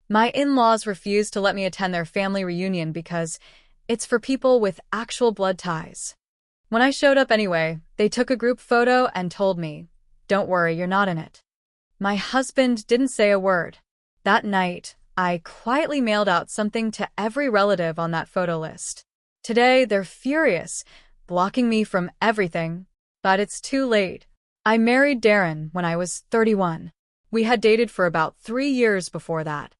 My in-laws refused to let me attend their family reunion because it's for people with actual blood ties. When I showed up anyway, they took a group photo and told me, "Don't worry, you're not in it." My husband didn't say a word. That night, I quietly mailed out something to every relative on that photo list. Today, they're furious, blocking me from everything. But it's too late. I married Darren when I was 31. We had dated for about 3 years before that.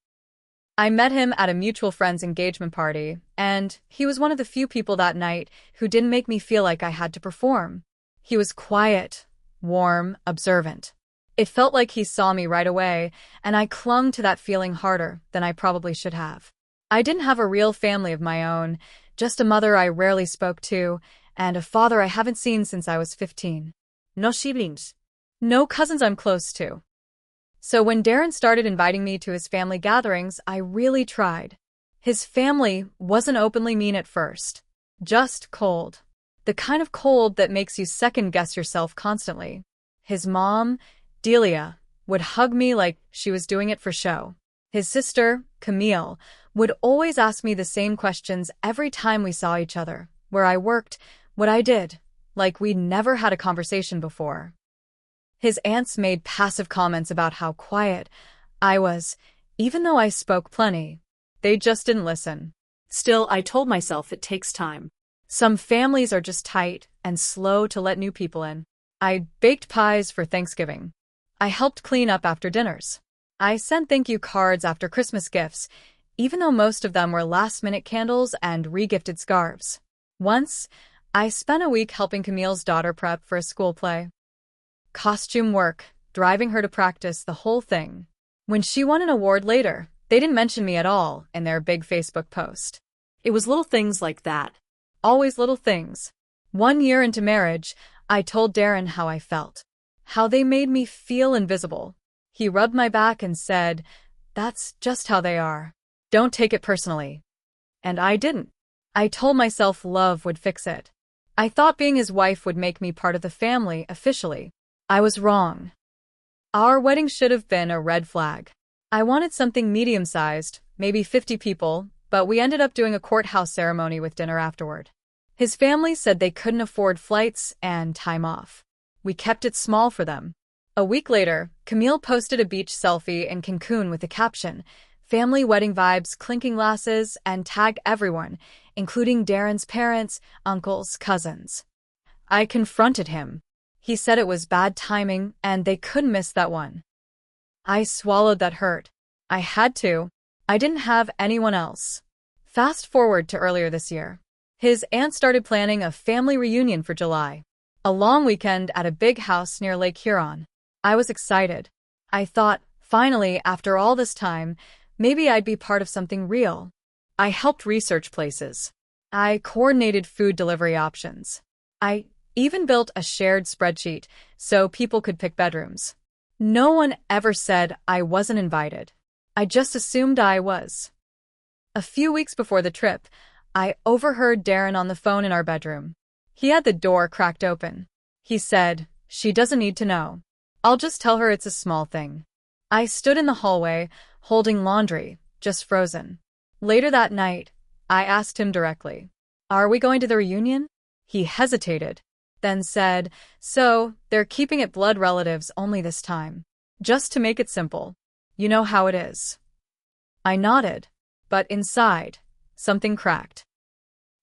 I met him at a mutual friend's engagement party, and he was one of the few people that night who didn't make me feel like I had to perform. He was quiet, warm, observant. It felt like he saw me right away, and I clung to that feeling harder than I probably should have. I didn't have a real family of my own, just a mother I rarely spoke to, and a father I haven't seen since I was 15. No siblings. No cousins I'm close to. So when Darren started inviting me to his family gatherings, I really tried. His family wasn't openly mean at first. Just cold. The kind of cold that makes you second-guess yourself constantly. His mom, Delia, would hug me like she was doing it for show. His sister, Camille, would always ask me the same questions every time we saw each other. Where I worked, what I did, like we'd never had a conversation before. His aunts made passive comments about how quiet I was, even though I spoke plenty. They just didn't listen. Still, I told myself it takes time. Some families are just tight and slow to let new people in. I baked pies for Thanksgiving. I helped clean up after dinners. I sent thank you cards after Christmas gifts, even though most of them were last-minute candles and regifted scarves. Once, I spent a week helping Camille's daughter prep for a school play. Costume work, driving her to practice, the whole thing. When she won an award later, they didn't mention me at all in their big Facebook post. It was little things like that. Always little things. 1 year into marriage, I told Darren how I felt. How they made me feel invisible. He rubbed my back and said, "That's just how they are. Don't take it personally." And I didn't. I told myself love would fix it. I thought being his wife would make me part of the family officially. I was wrong. Our wedding should have been a red flag. I wanted something medium-sized, maybe 50 people, but we ended up doing a courthouse ceremony with dinner afterward. His family said they couldn't afford flights and time off. We kept it small for them. A week later, Camille posted a beach selfie in Cancun with the caption, "Family wedding vibes, clinking glasses," and tagged everyone, including Darren's parents, uncles, cousins. I confronted him. He said it was bad timing and they couldn't miss that one. I swallowed that hurt. I had to. I didn't have anyone else. Fast forward to earlier this year. His aunt started planning a family reunion for July. A long weekend at a big house near Lake Huron. I was excited. I thought, finally, after all this time, maybe I'd be part of something real. I helped research places. I coordinated food delivery options. I even built a shared spreadsheet so people could pick bedrooms. No one ever said I wasn't invited. I just assumed I was. A few weeks before the trip, I overheard Darren on the phone in our bedroom. He had the door cracked open. He said, "She doesn't need to know. I'll just tell her it's a small thing." I stood in the hallway, holding laundry, just frozen. Later that night, I asked him directly, "Are we going to the reunion?" He hesitated, then said, "So, they're keeping it blood relatives only this time. Just to make it simple. You know how it is." I nodded, but inside, something cracked.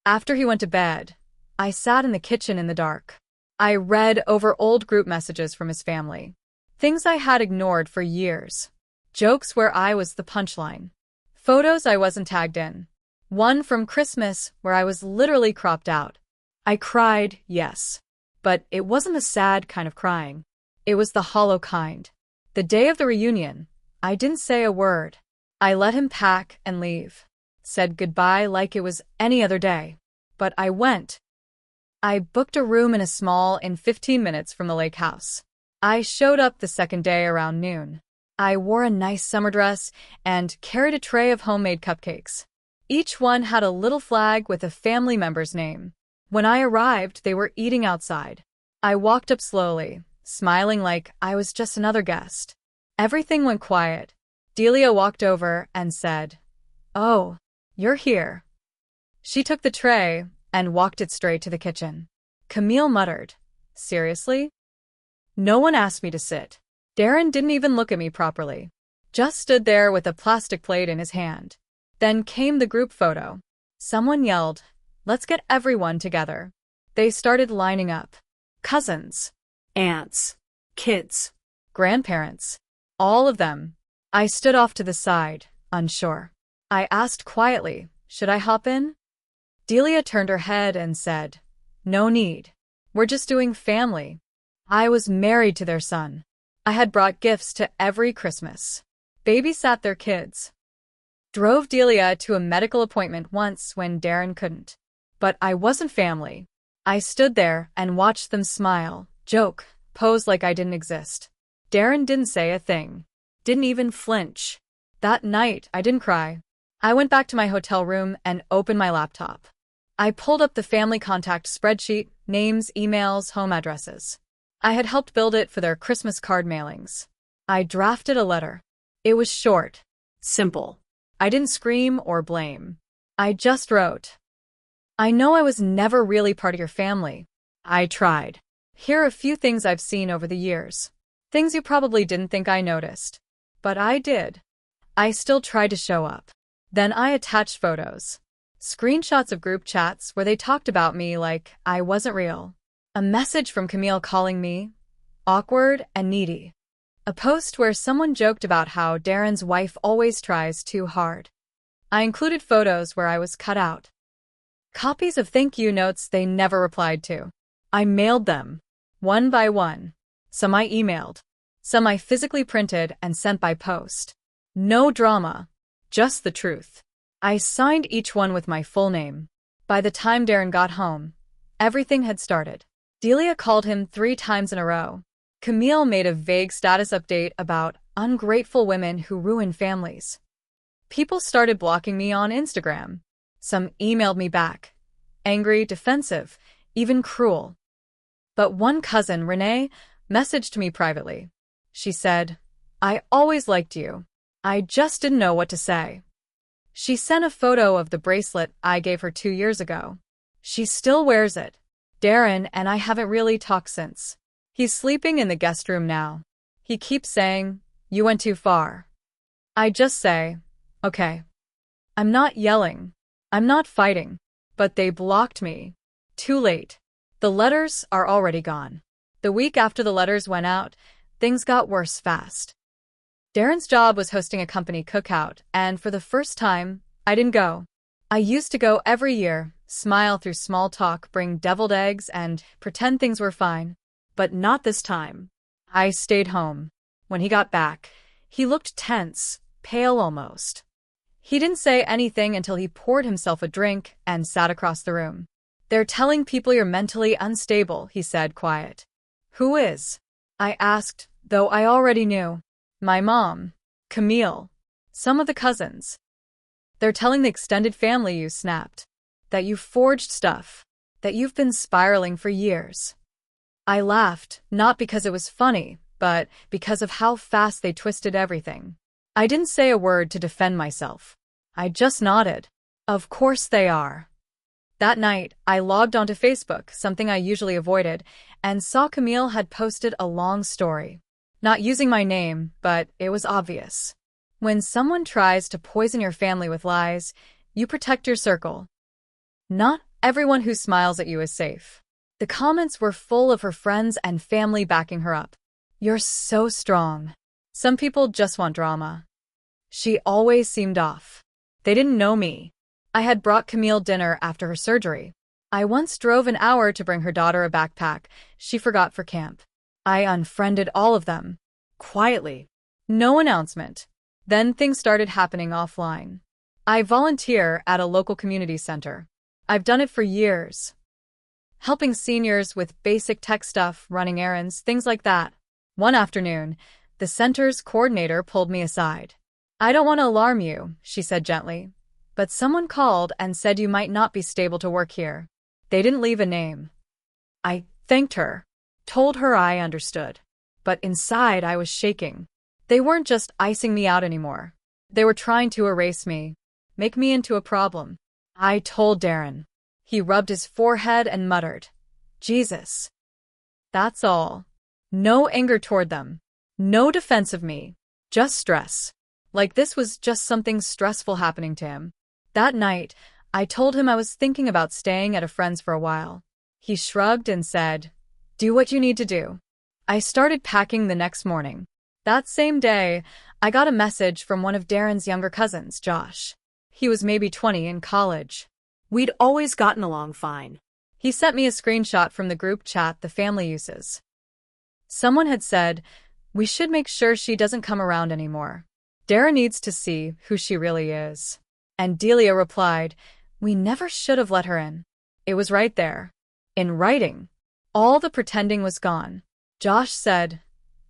After he went to bed, I sat in the kitchen in the dark. I read over old group messages from his family. Things I had ignored for years. Jokes where I was the punchline. Photos I wasn't tagged in. One from Christmas where I was literally cropped out. I cried, yes. But it wasn't the sad kind of crying. It was the hollow kind. The day of the reunion, I didn't say a word. I let him pack and leave. Said goodbye like it was any other day. But I went. I booked a room in a small in 15 minutes from the lake house. I showed up the second day around noon. I wore a nice summer dress and carried a tray of homemade cupcakes. Each one had a little flag with a family member's name. When I arrived, they were eating outside. I walked up slowly, smiling like I was just another guest. Everything went quiet. Delia walked over and said, "Oh, you're here." She took the tray and walked it straight to the kitchen. Camille muttered, "Seriously?" No one asked me to sit. Darren didn't even look at me properly. Just stood there with a plastic plate in his hand. Then came the group photo. Someone yelled, "Let's get everyone together." They started lining up. Cousins, aunts, kids, grandparents, all of them. I stood off to the side, unsure. I asked quietly, "Should I hop in?" Delia turned her head and said, "No need. We're just doing family." I was married to their son. I had brought gifts to every Christmas. Babysat their kids. Drove Delia to a medical appointment once when Darren couldn't. But I wasn't family. I stood there and watched them smile, joke, pose like I didn't exist. Darren didn't say a thing. Didn't even flinch. That night, I didn't cry. I went back to my hotel room and opened my laptop. I pulled up the family contact spreadsheet, names, emails, home addresses. I had helped build it for their Christmas card mailings. I drafted a letter. It was short, simple. I didn't scream or blame. I just wrote, "I know I was never really part of your family. I tried. Here are a few things I've seen over the years. Things you probably didn't think I noticed. But I did. I still tried to show up." Then I attached photos. Screenshots of group chats where they talked about me like I wasn't real. A message from Camille calling me awkward and needy. A post where someone joked about how Darren's wife always tries too hard. I included photos where I was cut out. Copies of thank you notes they never replied to. I mailed them, one by one. Some I emailed. Some I physically printed and sent by post. No drama, just the truth. I signed each one with my full name. By the time Darren got home, everything had started. Delia called him 3 times in a row. Camille made a vague status update about ungrateful women who ruin families. People started blocking me on Instagram. Some emailed me back. Angry, defensive, even cruel. But one cousin, Renee, messaged me privately. She said, "I always liked you. I just didn't know what to say." She sent a photo of the bracelet I gave her 2 years ago. She still wears it. Darren and I haven't really talked since. He's sleeping in the guest room now. He keeps saying, "You went too far." I just say, "Okay." I'm not yelling. I'm not fighting. But they blocked me. Too late. The letters are already gone. The week after the letters went out, things got worse fast. Darren's job was hosting a company cookout, and for the first time, I didn't go. I used to go every year, smile through small talk, bring deviled eggs, and pretend things were fine. But not this time. I stayed home. When he got back, he looked tense, pale almost. He didn't say anything until he poured himself a drink and sat across the room. "They're telling people you're mentally unstable," he said, quiet. "Who is?" I asked, though I already knew. "My mom, Camille, some of the cousins. They're telling the extended family you snapped, that you forged stuff, that you've been spiraling for years." I laughed, not because it was funny, but because of how fast they twisted everything. I didn't say a word to defend myself. I just nodded. Of course they are. That night, I logged onto Facebook, something I usually avoided, and saw Camille had posted a long story. Not using my name, but it was obvious. When someone tries to poison your family with lies, you protect your circle. Not everyone who smiles at you is safe. The comments were full of her friends and family backing her up. "You're so strong." Some people just want drama. She always seemed off. They didn't know me. I had brought Camille dinner after her surgery. I once drove an hour to bring her daughter a backpack she forgot for camp. I unfriended all of them. Quietly. No announcement. Then things started happening offline. I volunteer at a local community center. I've done it for years. Helping seniors with basic tech stuff, running errands, things like that. One afternoon, the center's coordinator pulled me aside. "I don't want to alarm you," she said gently, "but someone called and said you might not be stable to work here." They didn't leave a name. I thanked her, told her I understood. But inside I was shaking. They weren't just icing me out anymore. They were trying to erase me, make me into a problem. I told Darren. He rubbed his forehead and muttered, Jesus. That's all. No anger toward them. No defense of me. Just stress. Like this was just something stressful happening to him. That night, I told him I was thinking about staying at a friend's for a while. He shrugged and said, do what you need to do. I started packing the next morning. That same day, I got a message from one of Darren's younger cousins, Josh. He was maybe 20 in college. We'd always gotten along fine. He sent me a screenshot from the group chat the family uses. Someone had said, we should make sure she doesn't come around anymore. Darren needs to see who she really is. And Delia replied, we never should have let her in. It was right there. In writing. All the pretending was gone. Josh said,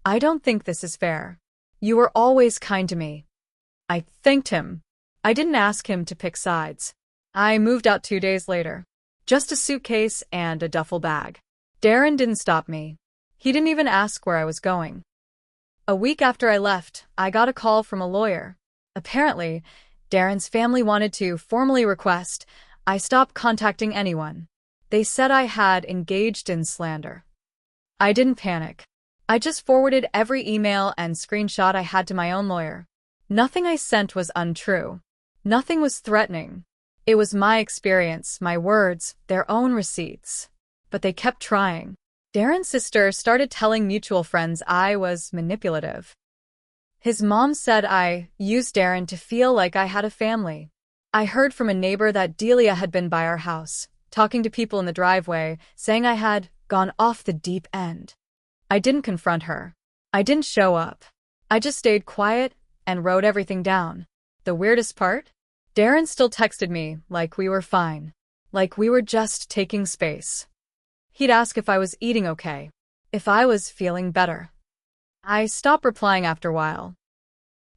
I don't think this is fair. You were always kind to me. I thanked him. I didn't ask him to pick sides. I moved out 2 days later. Just a suitcase and a duffel bag. Darren didn't stop me. He didn't even ask where I was going. A week after I left, I got a call from a lawyer. Apparently, Darren's family wanted to formally request I stop contacting anyone. They said I had engaged in slander. I didn't panic. I just forwarded every email and screenshot I had to my own lawyer. Nothing I sent was untrue. Nothing was threatening. It was my experience, my words, their own receipts. But they kept trying. Darren's sister started telling mutual friends I was manipulative. His mom said I used Darren to feel like I had a family. I heard from a neighbor that Delia had been by our house, talking to people in the driveway, saying I had gone off the deep end. I didn't confront her. I didn't show up. I just stayed quiet and wrote everything down. The weirdest part? Darren still texted me like we were fine. Like we were just taking space. He'd ask if I was eating okay. If I was feeling better. I stopped replying after a while.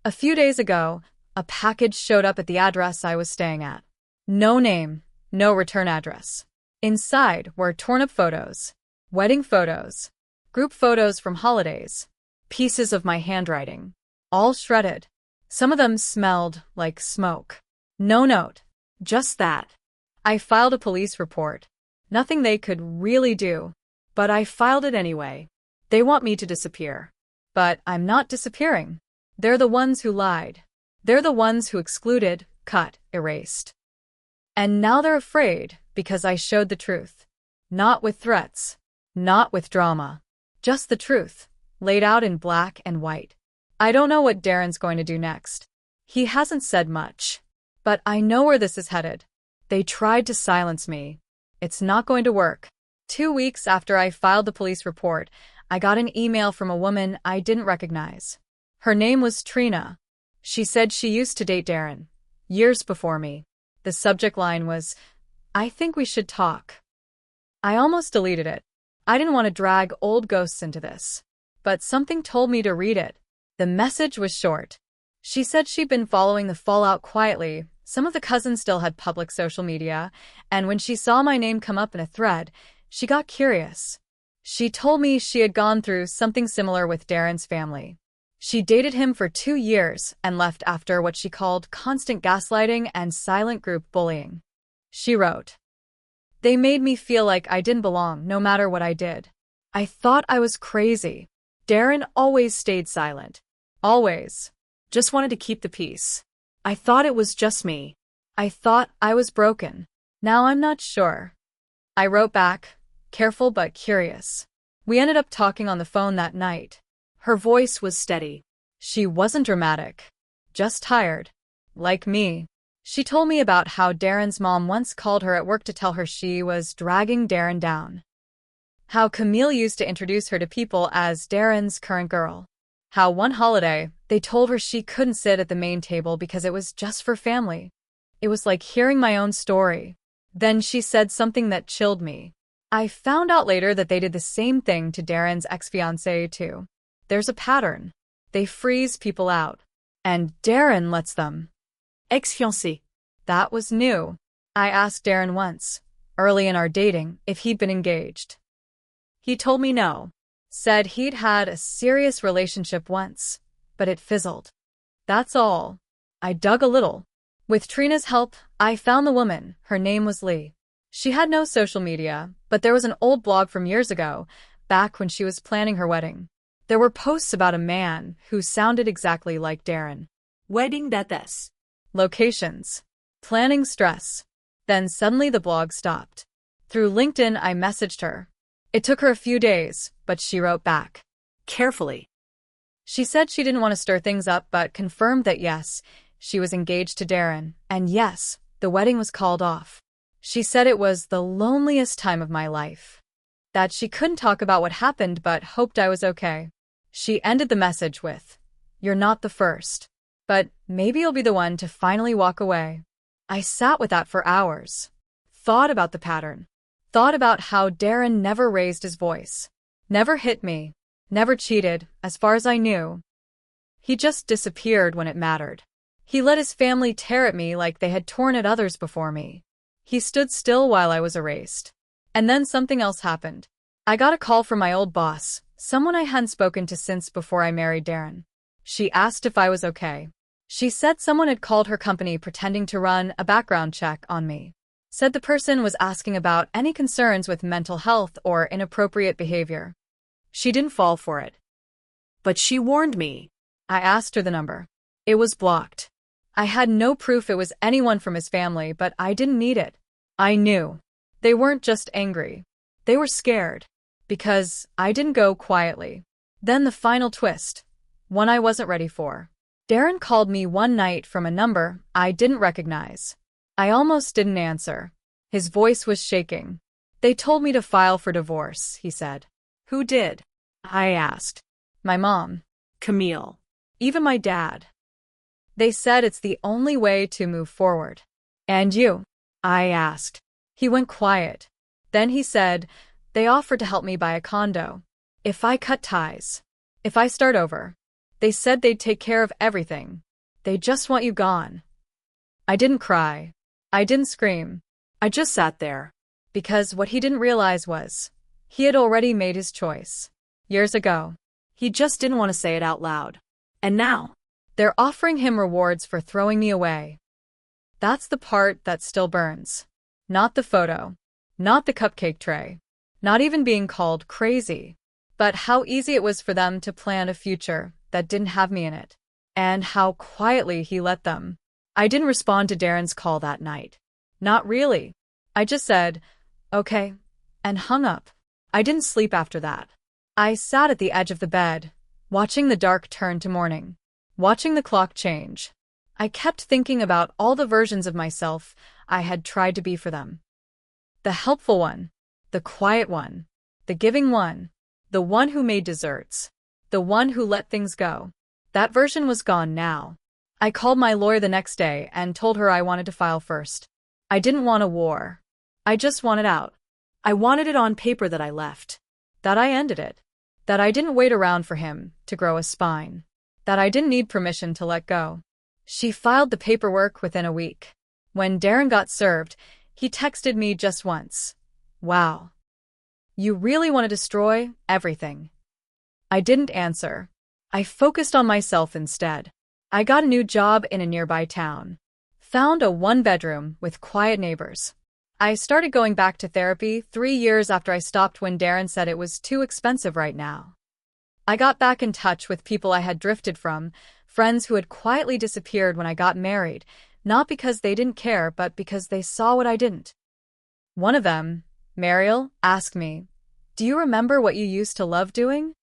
A few days ago, a package showed up at the address I was staying at. No name, no return address. Inside were torn-up photos, wedding photos, group photos from holidays, pieces of my handwriting, all shredded. Some of them smelled like smoke. No note, just that. I filed a police report. Nothing they could really do, but I filed it anyway. They want me to disappear. But I'm not disappearing. They're the ones who lied. They're the ones who excluded, cut, erased. And now they're afraid because I showed the truth. Not with threats. Not with drama. Just the truth, laid out in black and white. I don't know what Darren's going to do next. He hasn't said much. But I know where this is headed. They tried to silence me. It's not going to work. 2 weeks after I filed the police report, I got an email from a woman I didn't recognize. Her name was Trina. She said she used to date Darren, years before me. The subject line was, I think we should talk. I almost deleted it. I didn't want to drag old ghosts into this. But something told me to read it. The message was short. She said she'd been following the fallout quietly. Some of the cousins still had public social media, and when she saw my name come up in a thread, she got curious. She told me she had gone through something similar with Darren's family. She dated him for 2 years and left after what she called constant gaslighting and silent group bullying. She wrote, they made me feel like I didn't belong no matter what I did. I thought I was crazy. Darren always stayed silent. Always. Just wanted to keep the peace. I thought it was just me. I thought I was broken. Now I'm not sure. I wrote back, careful but curious. We ended up talking on the phone that night. Her voice was steady. She wasn't dramatic. Just tired. Like me. She told me about how Darren's mom once called her at work to tell her she was dragging Darren down. How Camille used to introduce her to people as Darren's current girl. How one holiday, they told her she couldn't sit at the main table because it was just for family. It was like hearing my own story. Then she said something that chilled me. I found out later that they did the same thing to Darren's ex-fiancée too. There's a pattern. They freeze people out. And Darren lets them. Ex-fiancé. That was new. I asked Darren once, early in our dating, if he'd been engaged. He told me no. Said he'd had a serious relationship once. but it fizzled. That's all. I dug a little. With Trina's help, I found the woman. Her name was Lee. She had no social media, but there was an old blog from years ago, back when she was planning her wedding. There were posts about a man who sounded exactly like Darren. Wedding dates. Locations. Planning stress. Then suddenly the blog stopped. Through LinkedIn, I messaged her. It took her a few days, but she wrote back. Carefully. She said she didn't want to stir things up, but confirmed that yes, she was engaged to Darren, and yes, the wedding was called off. She said it was the loneliest time of my life. That she couldn't talk about what happened but hoped I was okay. She ended the message with, "You're not the first, but maybe you'll be the one to finally walk away." I sat with that for hours. Thought about the pattern. Thought about how Darren never raised his voice. Never hit me. Never cheated, as far as I knew. He just disappeared when it mattered. He let his family tear at me like they had torn at others before me. He stood still while I was erased. And then something else happened. I got a call from my old boss, someone I hadn't spoken to since before I married Darren. She asked if I was okay. She said someone had called her company pretending to run a background check on me. Said the person was asking about any concerns with mental health or inappropriate behavior. She didn't fall for it. But she warned me. I asked her the number. It was blocked. I had no proof it was anyone from his family, but I didn't need it. I knew. They weren't just angry. They were scared. Because I didn't go quietly. Then the final twist. One I wasn't ready for. Darren called me one night from a number I didn't recognize. I almost didn't answer. His voice was shaking. "They told me to file for divorce," he said. Who did? I asked. My mom. Camille. Even my dad. They said it's the only way to move forward. And you? I asked. He went quiet. Then he said, "They offered to help me buy a condo. If I cut ties. If I start over. They said they'd take care of everything. They just want you gone." I didn't cry. I didn't scream. I just sat there. Because what he didn't realize was, he had already made his choice. Years ago. He just didn't want to say it out loud. And now, they're offering him rewards for throwing me away. That's the part that still burns. Not the photo. Not the cupcake tray. Not even being called crazy. But how easy it was for them to plan a future that didn't have me in it. And how quietly he let them. I didn't respond to Darren's call that night. Not really. I just said, "Okay," and hung up. I didn't sleep after that. I sat at the edge of the bed, watching the dark turn to morning, watching the clock change. I kept thinking about all the versions of myself I had tried to be for them. The helpful one, the quiet one, the giving one, the one who made desserts, the one who let things go. That version was gone now. I called my lawyer the next day and told her I wanted to file first. I didn't want a war. I just wanted out. I wanted it on paper that I left. That I ended it. That I didn't wait around for him to grow a spine. That I didn't need permission to let go. She filed the paperwork within a week. When Darren got served, he texted me just once. "Wow. You really want to destroy everything." I didn't answer. I focused on myself instead. I got a new job in a nearby town. Found a one-bedroom with quiet neighbors. I started going back to therapy 3 years after I stopped when Darren said it was too expensive right now. I got back in touch with people I had drifted from, friends who had quietly disappeared when I got married, not because they didn't care, but because they saw what I didn't. One of them, Mariel, asked me, "Do you remember what you used to love doing?"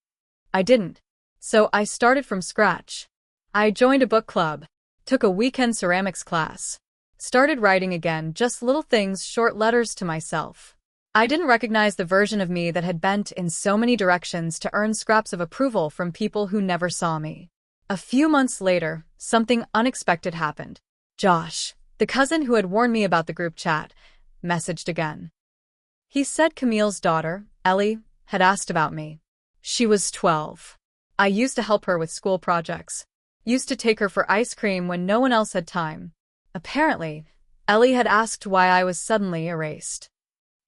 I didn't. So I started from scratch. I joined a book club, took a weekend ceramics class, started writing again, just little things, short letters to myself. I didn't recognize the version of me that had bent in so many directions to earn scraps of approval from people who never saw me. A few months later, something unexpected happened. Josh, the cousin who had warned me about the group chat, messaged again. He said Camille's daughter, Ellie, had asked about me. She was 12. I used to help her with school projects. Used to take her for ice cream when no one else had time. Apparently, Ellie had asked why I was suddenly erased.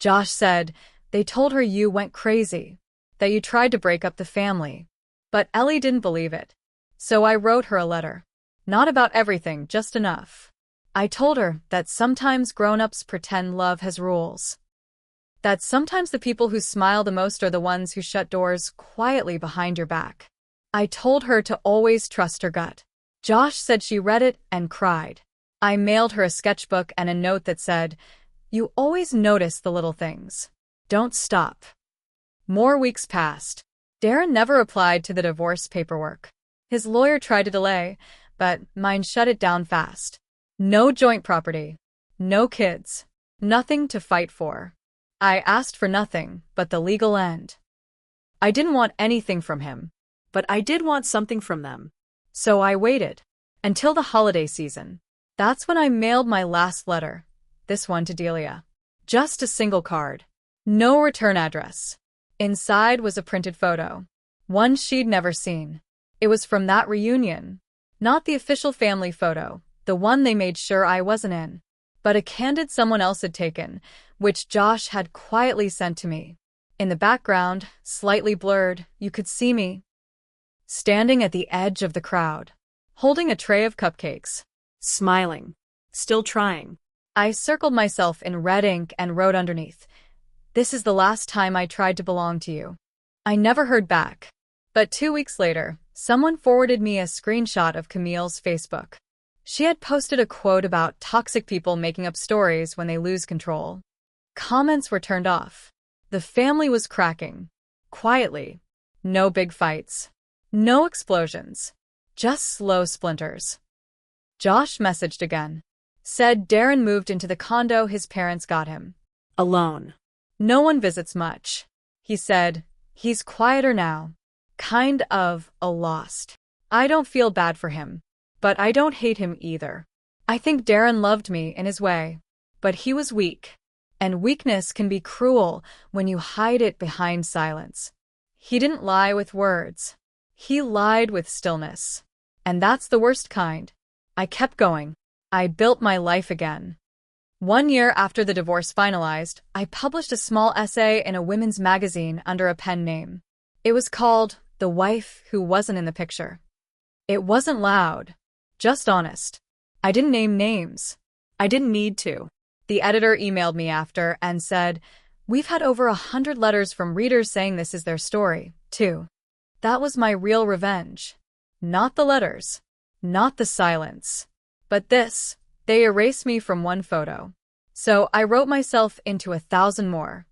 Josh said, "They told her you went crazy, that you tried to break up the family." But Ellie didn't believe it. So I wrote her a letter. Not about everything, just enough. I told her that sometimes grown-ups pretend love has rules. That sometimes the people who smile the most are the ones who shut doors quietly behind your back. I told her to always trust her gut. Josh said she read it and cried. I mailed her a sketchbook and a note that said, "You always notice the little things. Don't stop." More weeks passed. Darren never replied to the divorce paperwork. His lawyer tried to delay, but mine shut it down fast. No joint property. No kids. Nothing to fight for. I asked for nothing but the legal end. I didn't want anything from him, But I did want something from them. so I waited until the holiday season. That's when I mailed my last letter, this one to Delia. Just a single card. No return address. Inside was a printed photo. One she'd never seen. It was from that reunion. Not the official family photo, the one they made sure I wasn't in, but a candid someone else had taken, which Josh had quietly sent to me. In the background, slightly blurred, you could see me standing at the edge of the crowd, holding a tray of cupcakes. Smiling. Still trying. I circled myself in red ink and wrote underneath, "This is the last time I tried to belong to you." I never heard back. But 2 weeks later, someone forwarded me a screenshot of Camille's Facebook. She had posted a quote about toxic people making up stories when they lose control. Comments were turned off. The family was cracking. Quietly. No big fights. No explosions. Just slow splinters. Josh messaged again. Said Darren moved into the condo his parents got him. Alone. No one visits much. He said, he's quieter now. Kind of a lost. I don't feel bad for him. But I don't hate him either. I think Darren loved me in his way. But he was weak. And weakness can be cruel when you hide it behind silence. He didn't lie with words. He lied with stillness. And that's the worst kind. I kept going. I built my life again. 1 year after the divorce finalized, I published a small essay in a women's magazine under a pen name. It was called The Wife Who Wasn't in the Picture. It wasn't loud, just honest. I didn't name names. I didn't need to. The editor emailed me after and said, "We've had over 100 letters from readers saying this is their story, too." That was my real revenge. Not the letters. Not the silence. But this. They erased me from one photo. So I wrote myself into 1,000 more.